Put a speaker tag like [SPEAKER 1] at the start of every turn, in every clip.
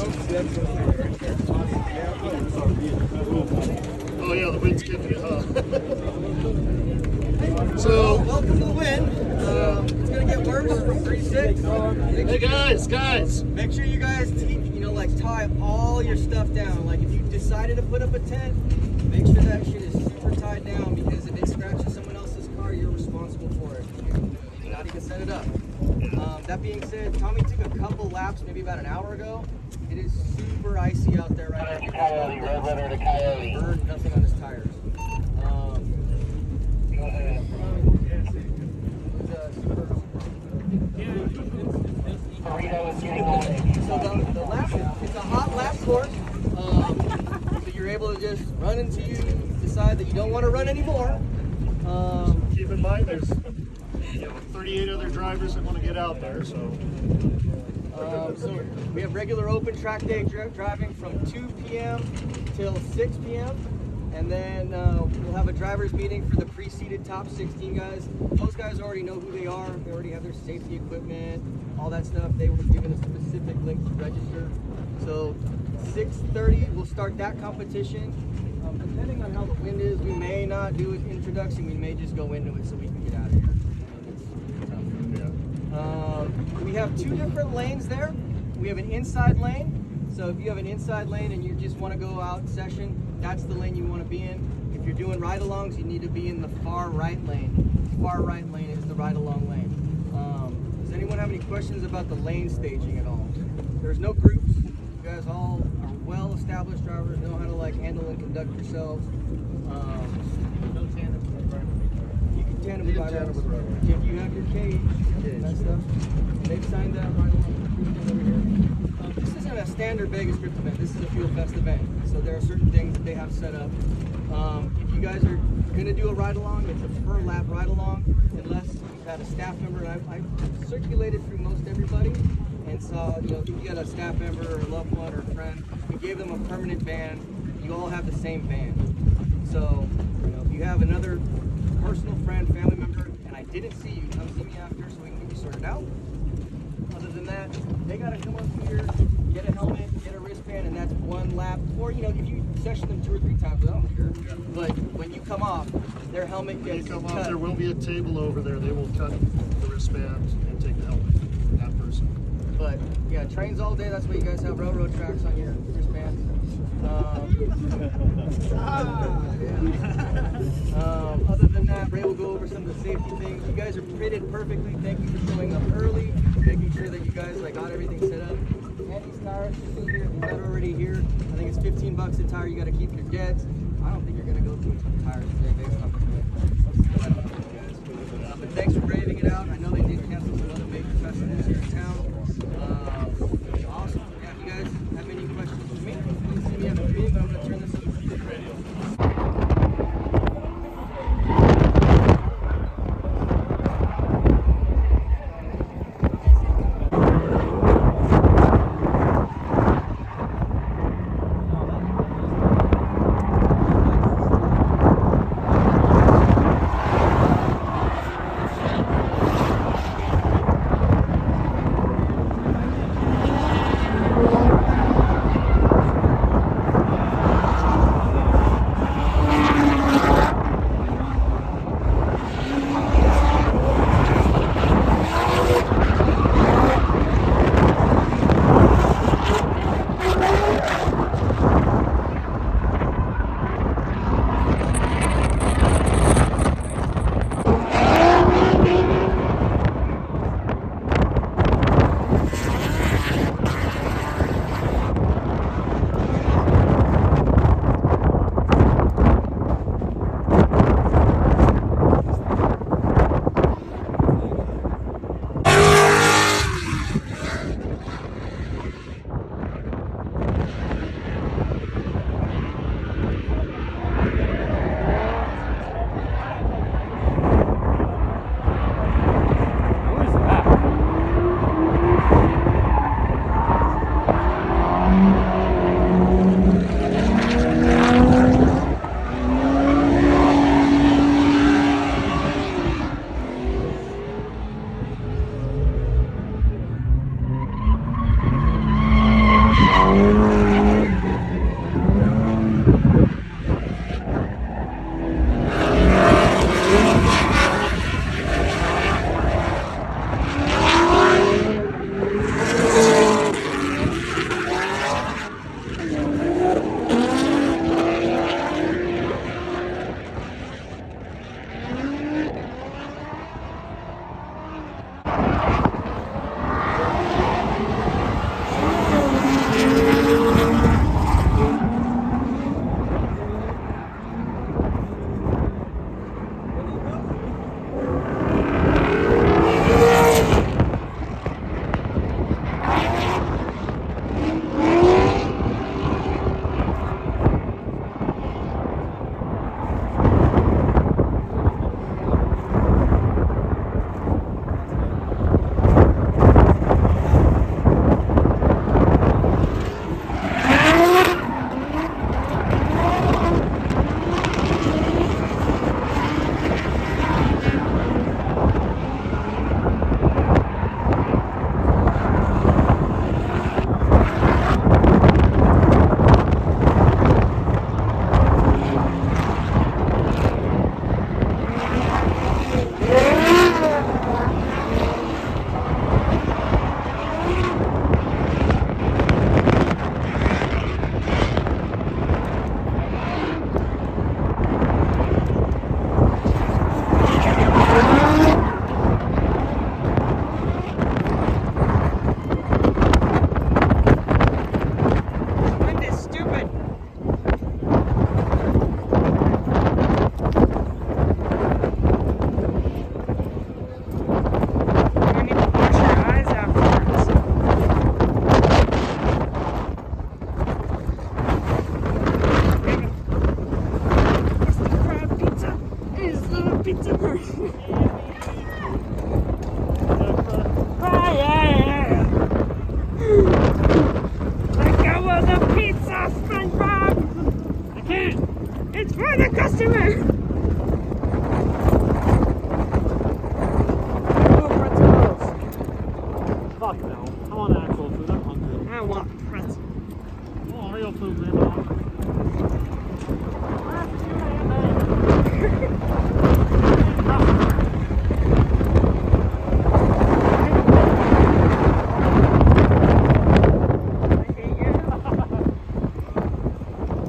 [SPEAKER 1] Oh yeah, the wind's kicking it, huh? So
[SPEAKER 2] welcome to the win. It's gonna get worse from 3-6.
[SPEAKER 1] Hey guys!
[SPEAKER 2] Make sure you guys like tie all your stuff down. Like if you decided to put up a tent, make sure that shit is super tied down because if it scratches someone else's car, you're responsible for it. You not even set it up. That being said, Tommy took a couple laps maybe about an hour ago. It is super icy out there right now.
[SPEAKER 3] Coyote, red letter to Coyote.
[SPEAKER 2] Burned nothing on his tires.
[SPEAKER 3] Go ahead. Burrito is getting on it.
[SPEAKER 2] So the lap, it's a hot lap course. So you're able to just run until you decide that you don't want to run anymore.
[SPEAKER 1] Keep in mind there's 38 other drivers that want to get out there, so
[SPEAKER 2] We have regular open track day driving from 2 p.m. till 6 p.m. And then we'll have a driver's meeting for the pre-seeded top 16 guys. Those guys already know who they are. They already have their safety equipment, all that stuff. They were given a specific link to register. So 6:30, we'll start that competition. Depending on how the wind is, we may not do an introduction. We may just go into it so we can get out of here. We have two different lanes there. We have an inside lane. So if you have an inside lane and you just want to go out session, that's the lane you want to be in. If you're doing ride-alongs, you need to be in the far right lane. Far right lane is the ride-along lane. Does anyone have any questions about the lane staging at all? There's no groups. You guys all are well-established drivers, know how to handle and conduct yourselves.
[SPEAKER 1] no tandem.
[SPEAKER 2] You can tandem with drivers. If you have your cage and that stuff, they've signed that right along over here. This isn't a standard Vegas Drift event. This is a Fuel Fest event. So there are certain things that they have set up. If you guys are going to do a ride-along, it's a per lap ride-along, unless you've had a staff member. I circulated through most everybody and saw, if you got a staff member or a loved one or a friend, we gave them a permanent ban. You all have the same ban. So, if you have another personal friend, family member, and I didn't see you, come see me after so we can get you sorted out. Other than that, they got to come up here, get a helmet, get a wristband, and that's one lap. Or, if you session them 2 or 3 times, I don't care. But when you come off, their helmet gets
[SPEAKER 1] Come
[SPEAKER 2] cut.
[SPEAKER 1] off, there will be a table over there. They will cut the wristband and take the helmet from that person.
[SPEAKER 2] But, yeah, trains all day. That's why you guys have railroad tracks on your wristbands. Other than that, Ray will go over some of the safety things. You guys are pitted perfectly. Thank you for showing up early, making sure that you guys got everything set up. Andy's tires are still here. If you're not already here, I think it's $15 a tire. You got to keep your deads. I don't think you're going to go through tires today based on the but thanks for braving it out. I know they did cancel some other major festivals here in town. Awesome. Yeah, if you guys have any questions for me, please see me after the meeting, but I'm going to turn this over to the radio. Wind is stupid. You need to wash your eyes afterwards. It's the crab pizza. It's the pizza version. Oh yeah! Let go of the pizza, SpongeBob! I can't! It's for the customer!
[SPEAKER 1] Fuck no. I want actual food. I'm hungry.
[SPEAKER 2] I want pretzel.
[SPEAKER 1] I want real food, man.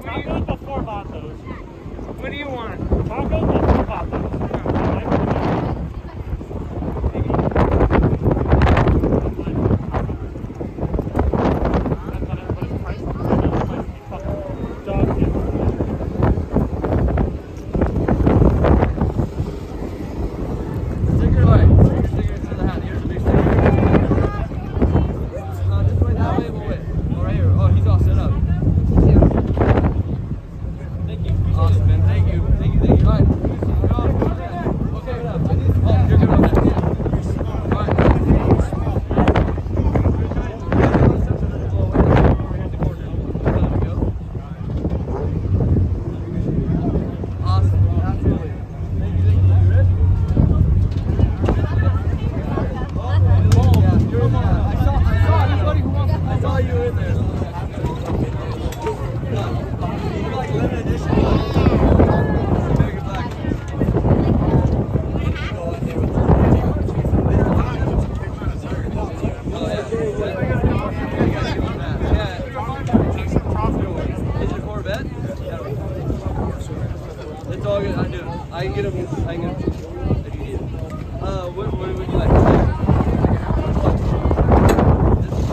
[SPEAKER 1] Tacos before vatos.
[SPEAKER 2] What do you want?
[SPEAKER 1] Tacos before vatos.
[SPEAKER 2] Sticker light. Sticker to the hat. Here's a big sticker. Just wait that way, we'll wait. Oh, right here. Oh, he's all set up. Thank you. Awesome, man. Thank you. Thank you. Thank you. All right. Okay. Oh, you're good on that. All right. Awesome. Absolutely. Thank you. Thank you. You ready? I saw you in there. Like limited edition. American Black. Oh yeah. Is it a Corvette? It's all good. I do. I can get them. I can get them if you need it. What would you like? This is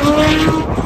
[SPEAKER 4] Thank you.